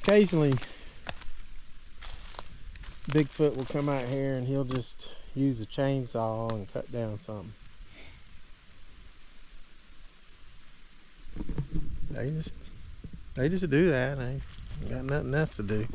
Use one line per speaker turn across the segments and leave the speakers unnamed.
occasionally Bigfoot will come out here and he'll just use a chainsaw and cut down something. They just do that. They ain't got nothing else to do.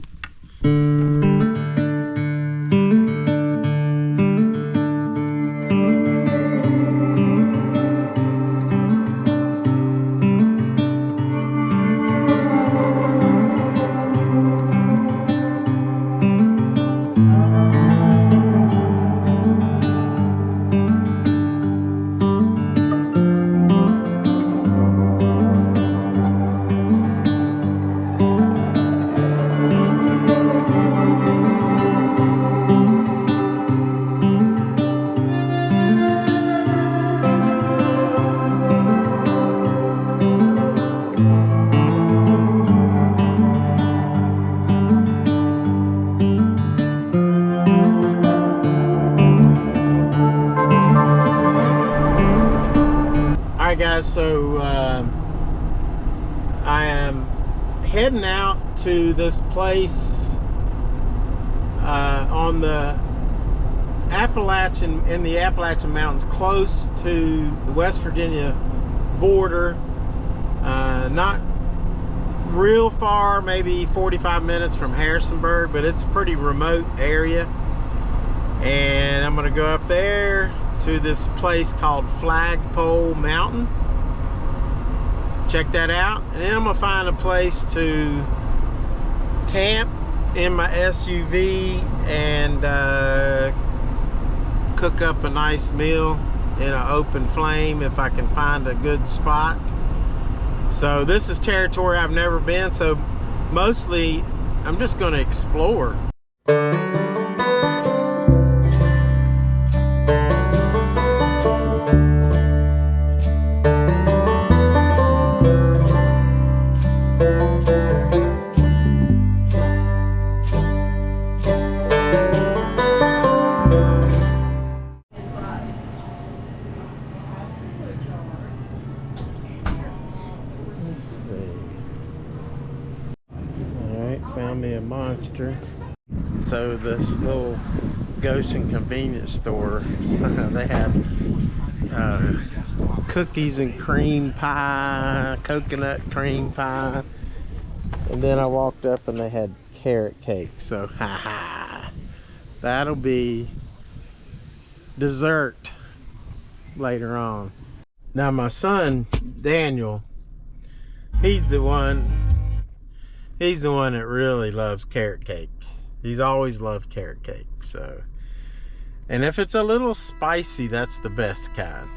So I am heading out to this place on the in the Appalachian Mountains, close to the West Virginia border. Not real far, maybe 45 minutes from Harrisonburg, but it's a pretty remote area. And I'm gonna go up there to this place called Flagpole Mountain. Check that out, and then I'm gonna find a place to camp in my SUV and cook up a nice meal in an open flame if I can find a good spot. So this is territory I've never been, so mostly I'm just gonna explore. So this little Goshen convenience store, they have cookies and cream pie, coconut cream pie, and then I walked up and they had carrot cake. So that'll be dessert later on. Now my son Daniel, he's the one that really loves carrot cake. He's always loved carrot cake. So, and if it's a little spicy, that's the best kind.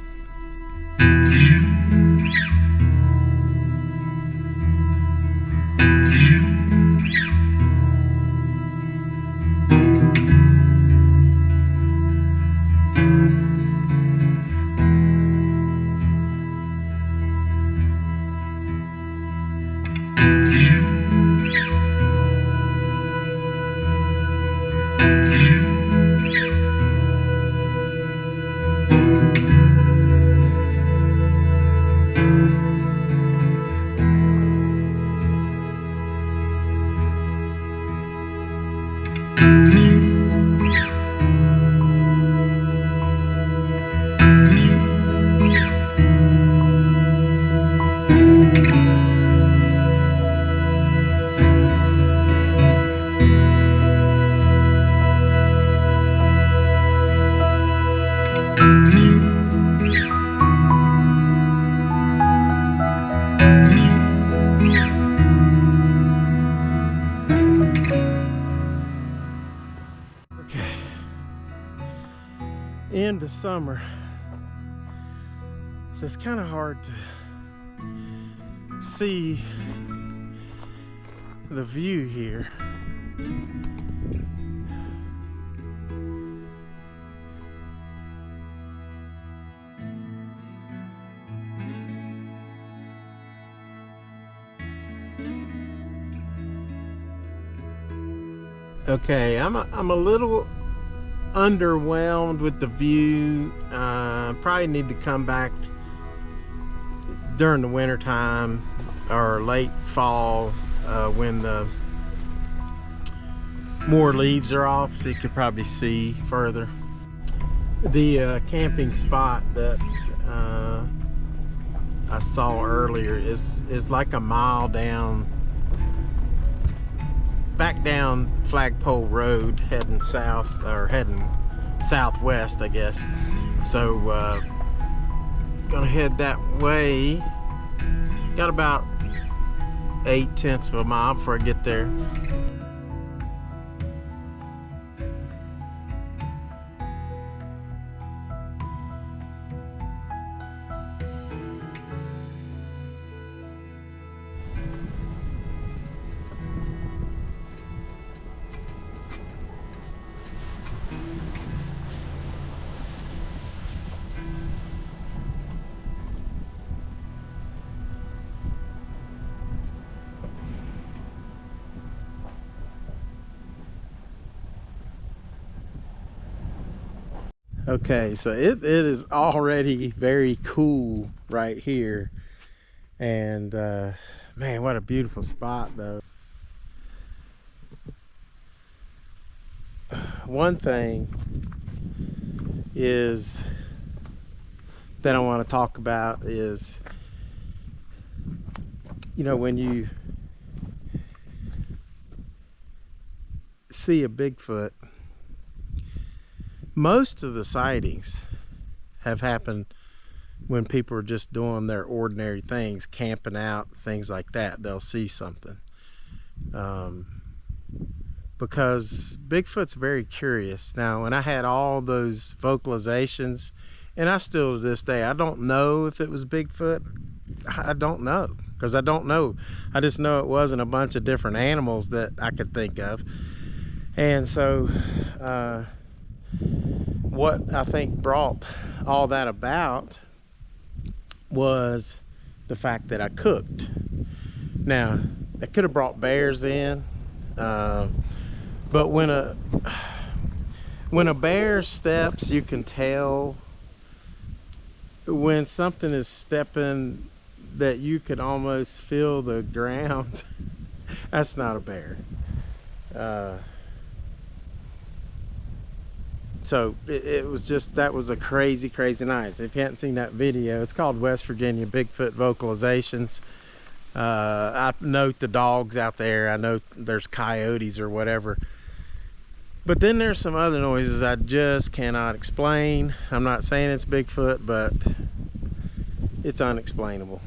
Into summer, so it's kind of hard to see the view here. Okay, I'm a little underwhelmed with the view. Probably need to come back during the winter time or late fall when the more leaves are off, so you could probably see further. The camping spot that I saw earlier is like a mile down, back down Flagpole Road, heading south, or heading southwest, I guess. So gonna head that way. Got about 8/10 of a mile before I get there. Okay, so it is already very cool right here, and man, what a beautiful spot though. One thing is that I want to talk about is, you know, when you see a Bigfoot, most of the sightings have happened when people are just doing their ordinary things, camping out, things like that. They'll see something. Because Bigfoot's very curious. Now, when I had all those vocalizations, and I still to this day, I don't know if it was Bigfoot. I don't know, because I don't know. I just know it wasn't a bunch of different animals that I could think of. And so what I think brought all that about was the fact that I cooked. Now, I could have brought bears in, but when a bear steps, you can tell when something is stepping that you could almost feel the ground. That's not a bear. So it was just, that was a crazy night. So if you hadn't seen that video, it's called West Virginia Bigfoot Vocalizations. I note the dogs out there. I know there's coyotes or whatever. But then there's some other noises I just cannot explain. I'm not saying it's Bigfoot, but it's unexplainable.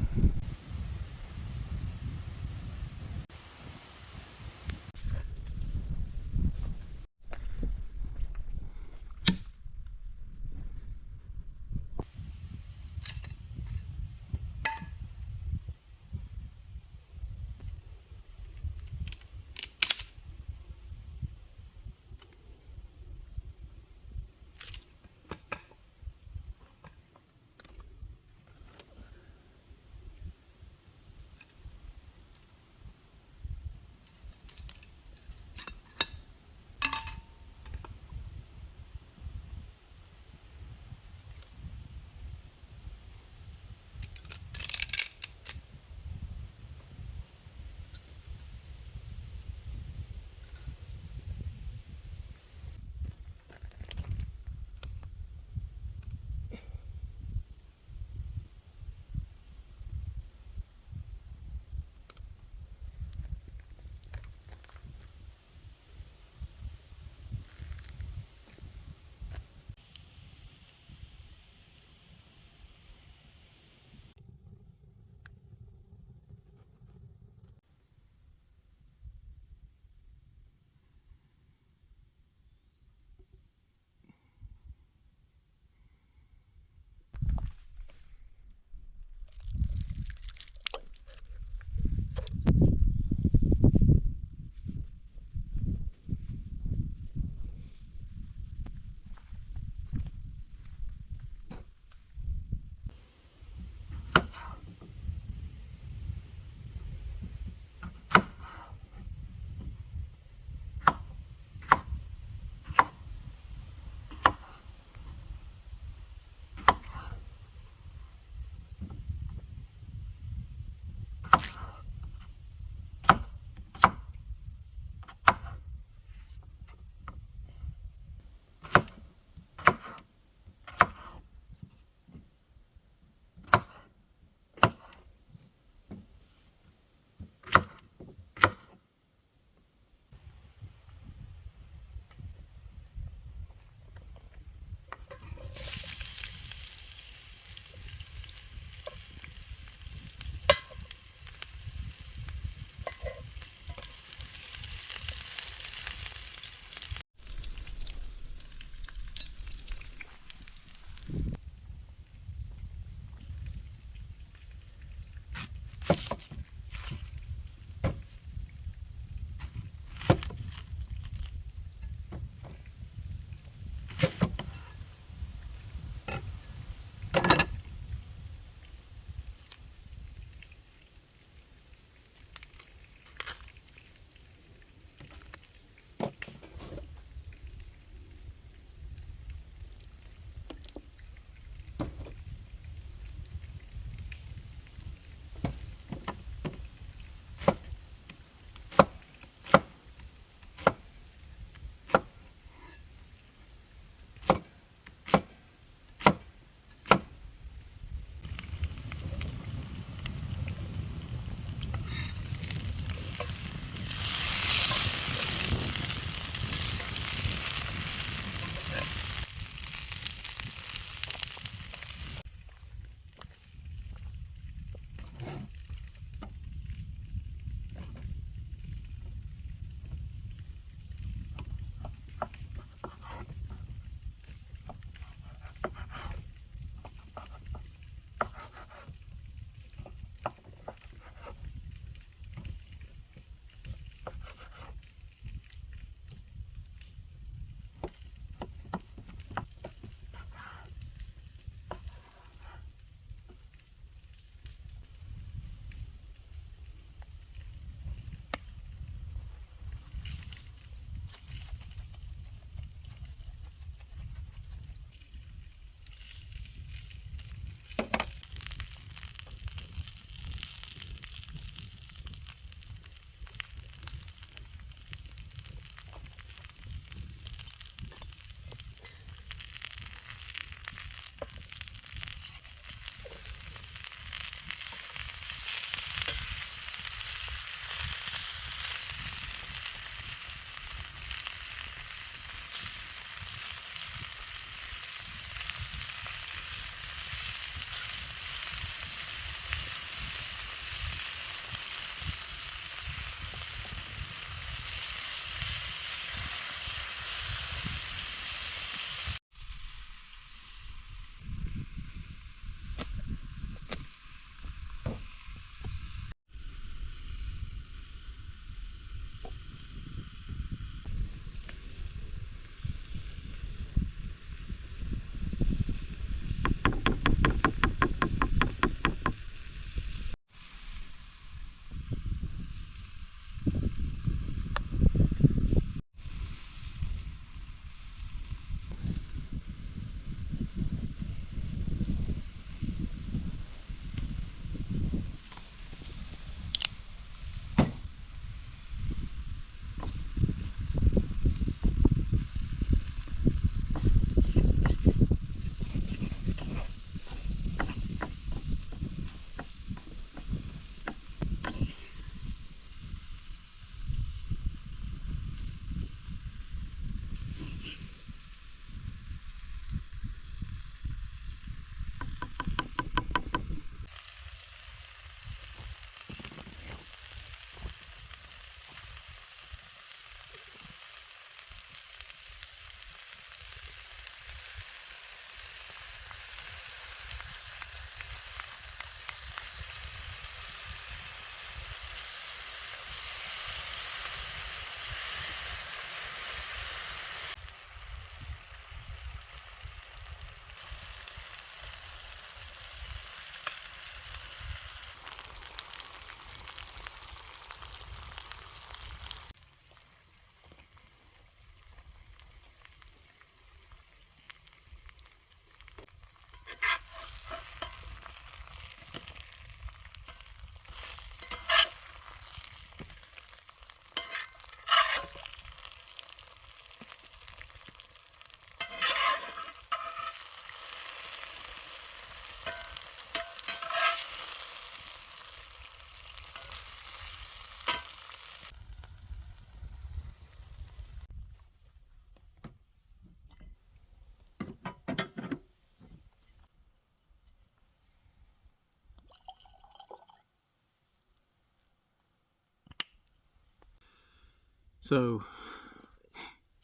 So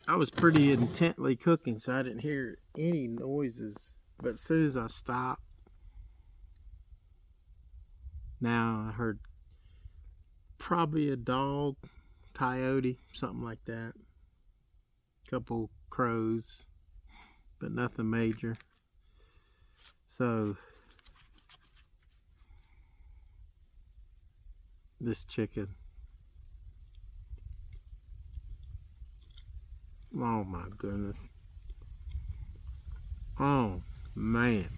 I was pretty intently cooking, so I didn't hear any noises. But as soon as I stopped, now I heard probably a dog, coyote, something like that. Couple crows, but nothing major. So this chicken, oh my goodness, oh man.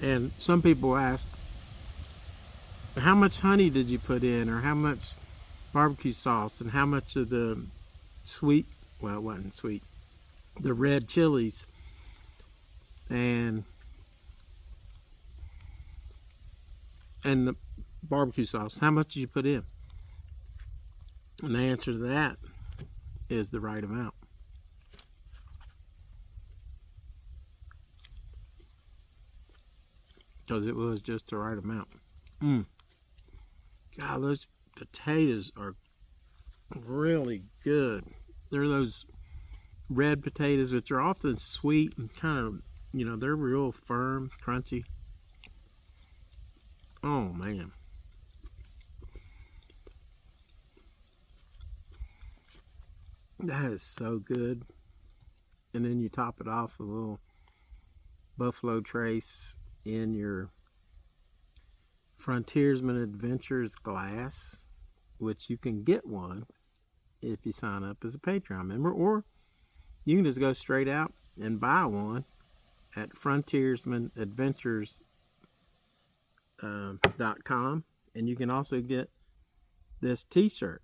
And some people ask, how much honey did you put in, or how much barbecue sauce, and how much of the sweet, well, it wasn't sweet, the red chilies and the barbecue sauce, how much did you put in? And the answer to that is the right amount. Because it was just the right amount. God, those potatoes are really good. They're those red potatoes, which are often sweet and kind of, you know, they're real firm, crunchy. Oh man. That is so good. And then you top it off with a little buffalo trace in your Frontiersman Adventures glass, which you can get one if you sign up as a Patreon member, or you can just go straight out and buy one at frontiersmanadventures.com, and you can also get this t-shirt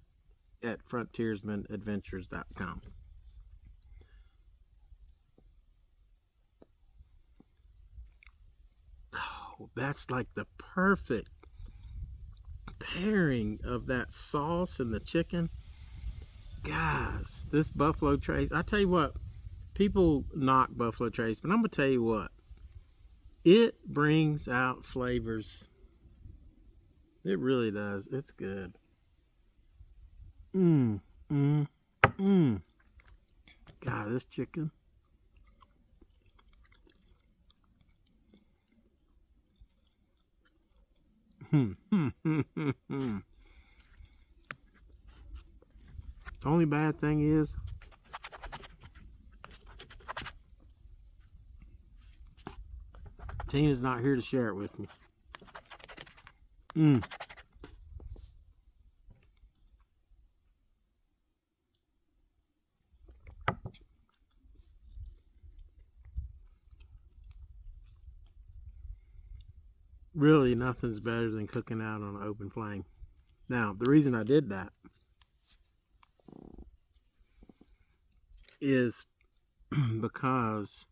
at frontiersmanadventures.com. Oh, that's like the perfect pairing of that sauce and the chicken. Guys, this buffalo trace, I tell you what, people knock buffalo trace, but I'm gonna tell you what, it brings out flavors. It really does. It's good. God, this chicken. Only bad thing is, Tina's not here to share it with me. Really, nothing's better than cooking out on an open flame. Now, the reason I did that is because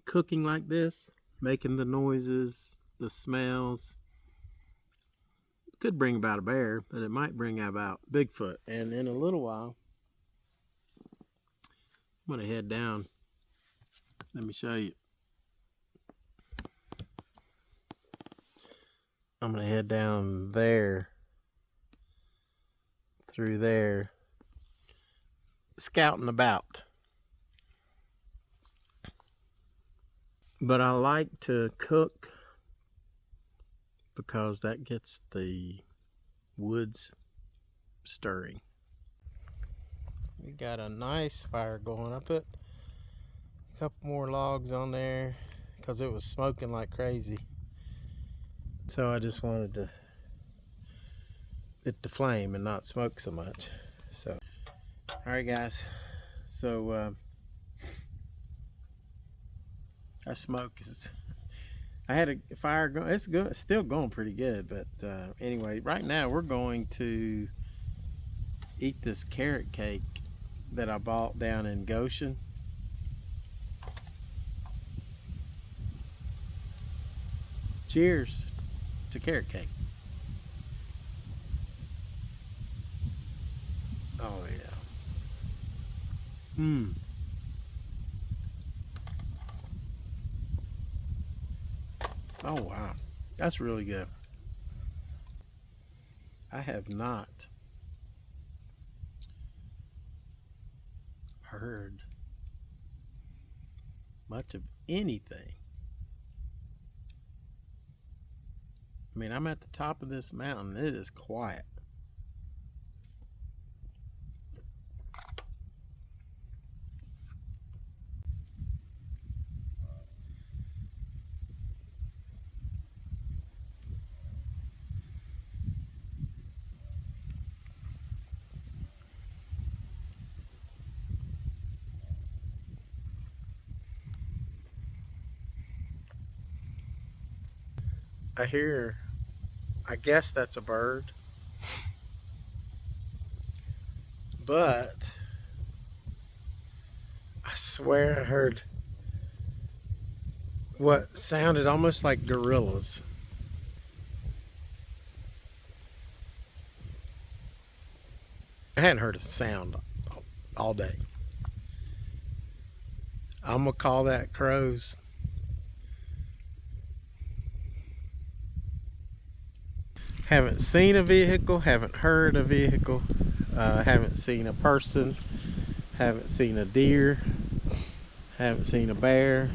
cooking like this, making the noises, the smells, could bring about a bear, but it might bring about Bigfoot. And in a little while, I'm going to head down. Let me show you. I'm going to head down there, through there, scouting about. But I like to cook because that gets the woods stirring. We got a nice fire going. I put a couple more logs on there because it was smoking like crazy. So I just wanted it to flame and not smoke so much. So, all right, guys. So our smoke is. I had a fire going. It's good. It's still going pretty good. But anyway, right now we're going to eat this carrot cake that I bought down in Goshen. Cheers to carrot cake. Oh yeah. Oh wow, that's really good. I have not heard much of anything. I mean, I'm at the top of this mountain. It is quiet. I hear, I guess that's a bird, but I swear I heard what sounded almost like gorillas. I hadn't heard a sound all day. I'm gonna call that crows. Haven't seen a vehicle, haven't heard a vehicle, haven't seen a person, haven't seen a deer, haven't seen a bear,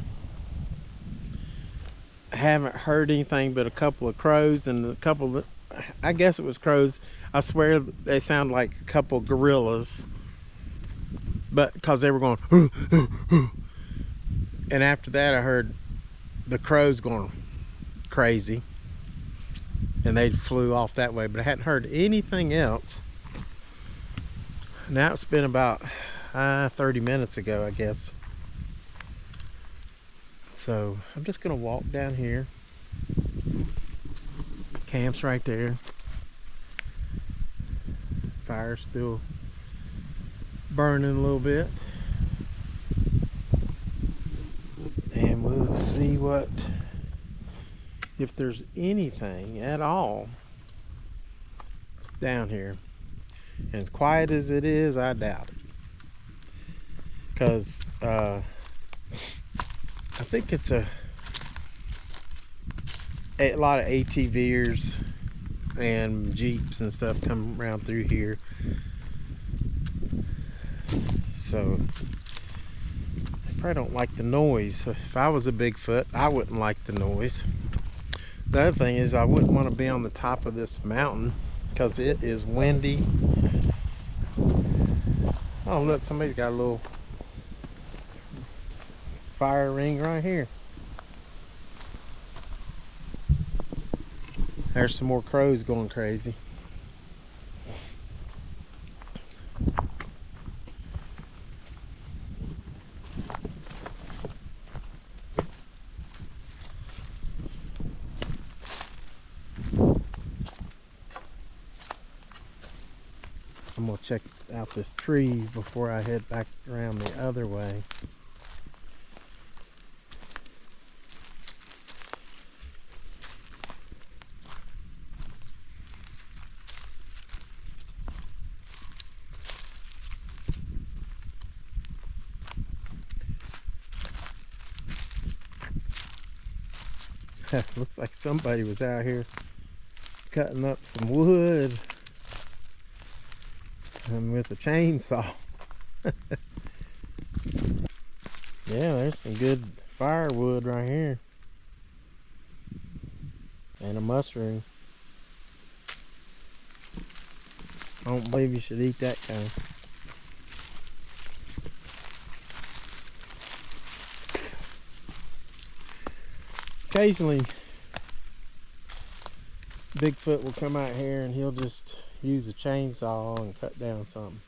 haven't heard anything but a couple of crows and a couple of, I guess it was crows. I swear they sound like a couple of gorillas, but because they were going and after that I heard the crows going crazy and they flew off that way, but I hadn't heard anything else. Now it's been about 30 minutes ago, I guess. So I'm just gonna walk down here. Camp's right there. Fire's still burning a little bit. And we'll see if there's anything at all down here. And as quiet as it is, I doubt it. Because I think it's a lot of ATVers and Jeeps and stuff come around through here. So they probably don't like the noise. If I was a Bigfoot, I wouldn't like the noise. The other thing is I wouldn't want to be on the top of this mountain because it is windy. Oh look, somebody's got a little fire ring right here. There's some more crows going crazy. I'm gonna check out this tree before I head back around the other way. Looks like somebody was out here cutting up some wood and with a chainsaw. Yeah, there's some good firewood right here. And a mushroom. I don't believe you should eat that kind. Occasionally, Bigfoot will come out here and he'll just use a chainsaw and cut down something.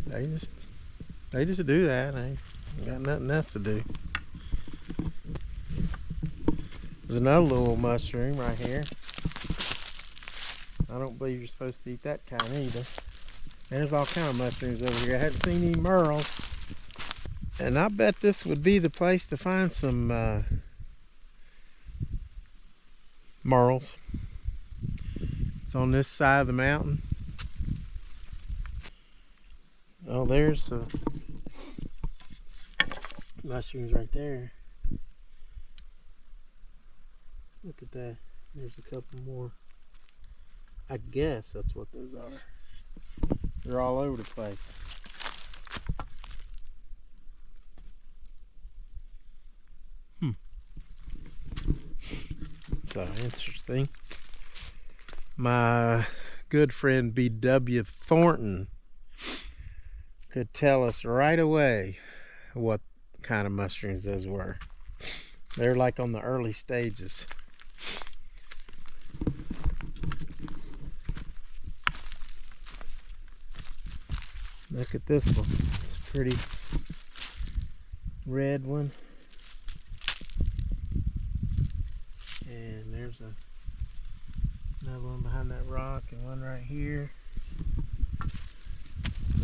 They just do that. They ain't got nothing else to do. There's another little mushroom right here. I don't believe you're supposed to eat that kind either. There's all kind of mushrooms over here. I haven't seen any merles. And I bet this would be the place to find some merles. It's on this side of the mountain. Oh, there's mushrooms right there. Look at that. There's a couple more. I guess that's what those are. They're all over the place. So interesting. My good friend B.W. Thornton could tell us right away what kind of mushrooms those were. They're like on the early stages. Look at this one. It's a pretty red one. And there's another one behind that rock and one right here.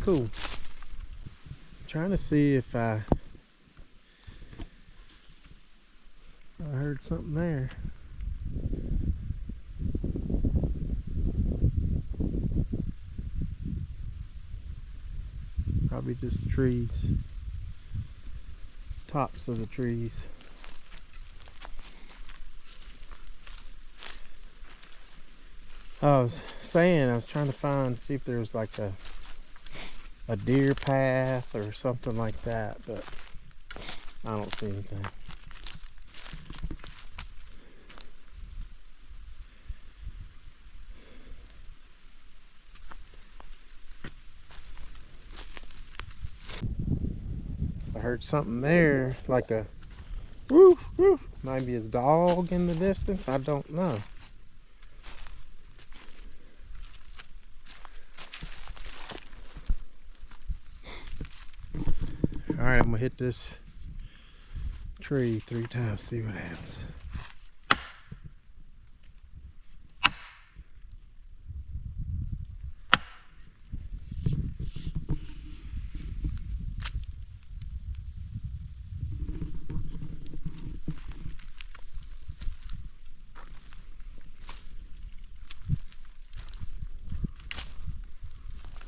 Cool. Trying to see if I heard something there. Probably just trees. Tops of the trees. I was saying, I was trying to see if there was like a deer path or something like that, but I don't see anything. I heard something there, like a woof woof. Might be his dog in the distance. I don't know. All right, I'm gonna hit this tree 3 times, see what happens.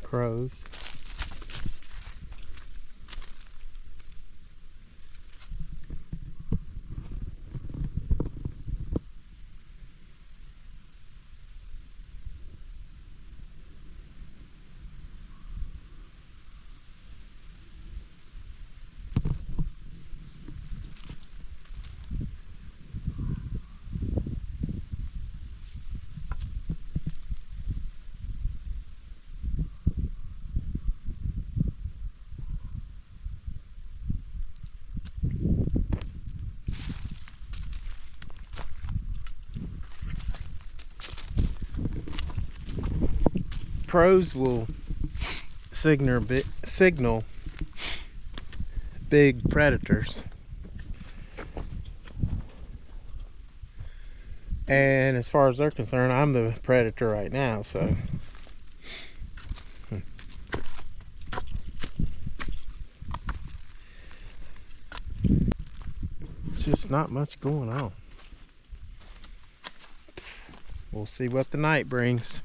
Crows. Crows will signal big predators, and as far as they're concerned, I'm the predator right now, so it's just not much going on. We'll see what the night brings.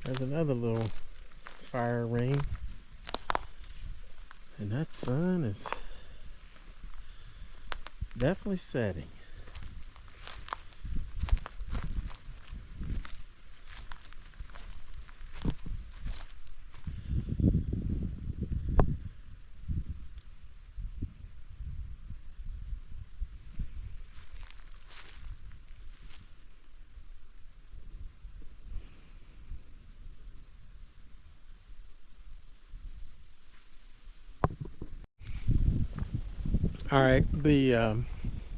There's another little fire ring, and that sun is definitely setting. All right, the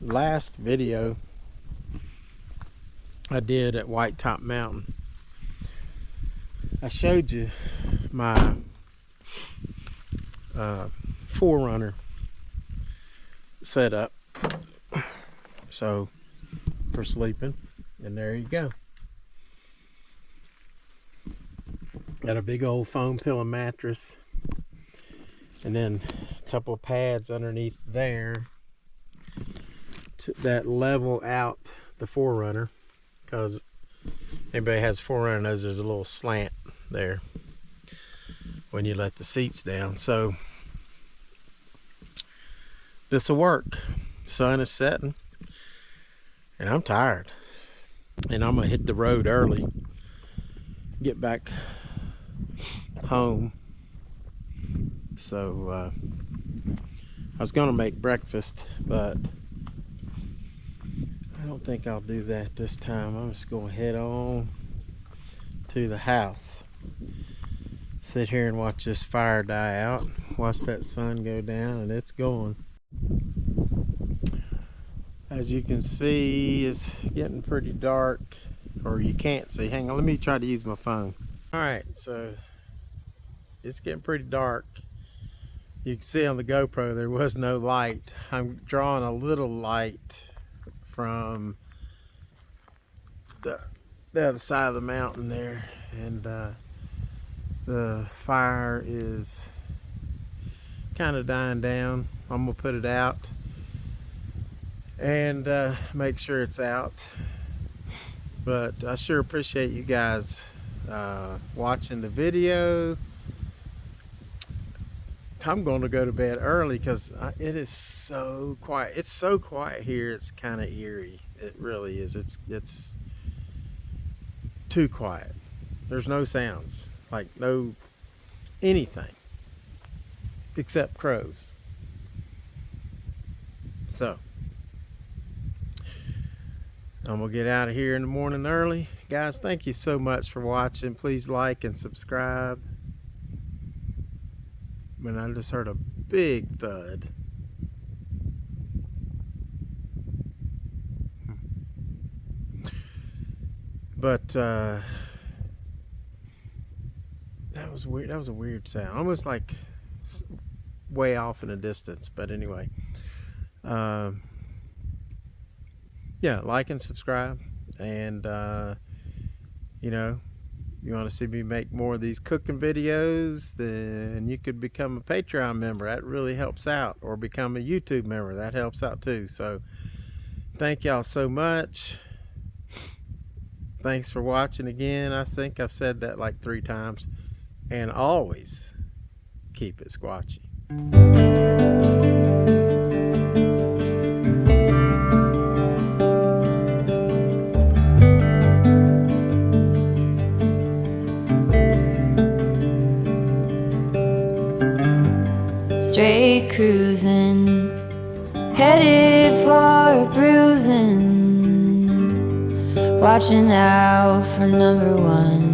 last video I did at White Top Mountain, I showed you my 4Runner setup, so for sleeping, and there you go. Got a big old foam pillow mattress, and then a couple of pads underneath there that level out the 4Runner, because anybody has 4Runner knows there's a little slant there when you let the seats down. So this will work. Sun is setting and I'm tired, and I'm gonna hit the road early, get back home. So I was gonna make breakfast, but I don't think I'll do that this time. I'm just gonna head on to the house, sit here and watch this fire die out, watch that sun go down, and it's going. As you can see, it's getting pretty dark, or you can't see. Hang on, let me try to use my phone. All right, so it's getting pretty dark. You can see on the GoPro there was no light. I'm drawing a little light from the other side of the mountain there, and the fire is kind of dying down. I'm gonna put it out and make sure it's out. But I sure appreciate you guys watching the video. I'm going to go to bed early because it is so quiet. It's so quiet here, it's kind of eerie. It really is. It's too quiet. There's no sounds, like no anything except crows. So I'm gonna get out of here in the morning early. Guys, thank you so much for watching. Please like and subscribe. Man, I just heard a big thud. But that was weird. That was a weird sound, almost like way off in the distance. But anyway, yeah, like and subscribe, and you know, you want to see me make more of these cooking videos, then you could become a Patreon member. That really helps out. Or become a YouTube member. That helps out too. So thank y'all so much. Thanks for watching again. I think I said that like 3 times. And always keep it squatchy.
Straight cruising, headed for a bruising, watching out for #1.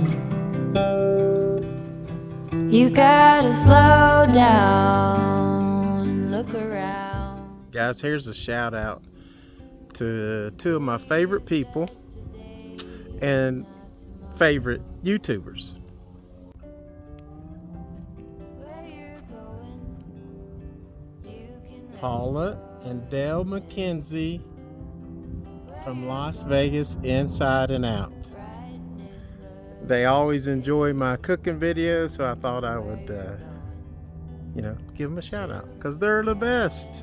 You gotta slow down and look around.
Guys, here's a shout out to 2 of my favorite people and favorite YouTubers. Paula and McKenzie from Las Vegas Inside and Out. They always enjoy my cooking videos, so I thought I would, you know, give them a shout out because they're the best.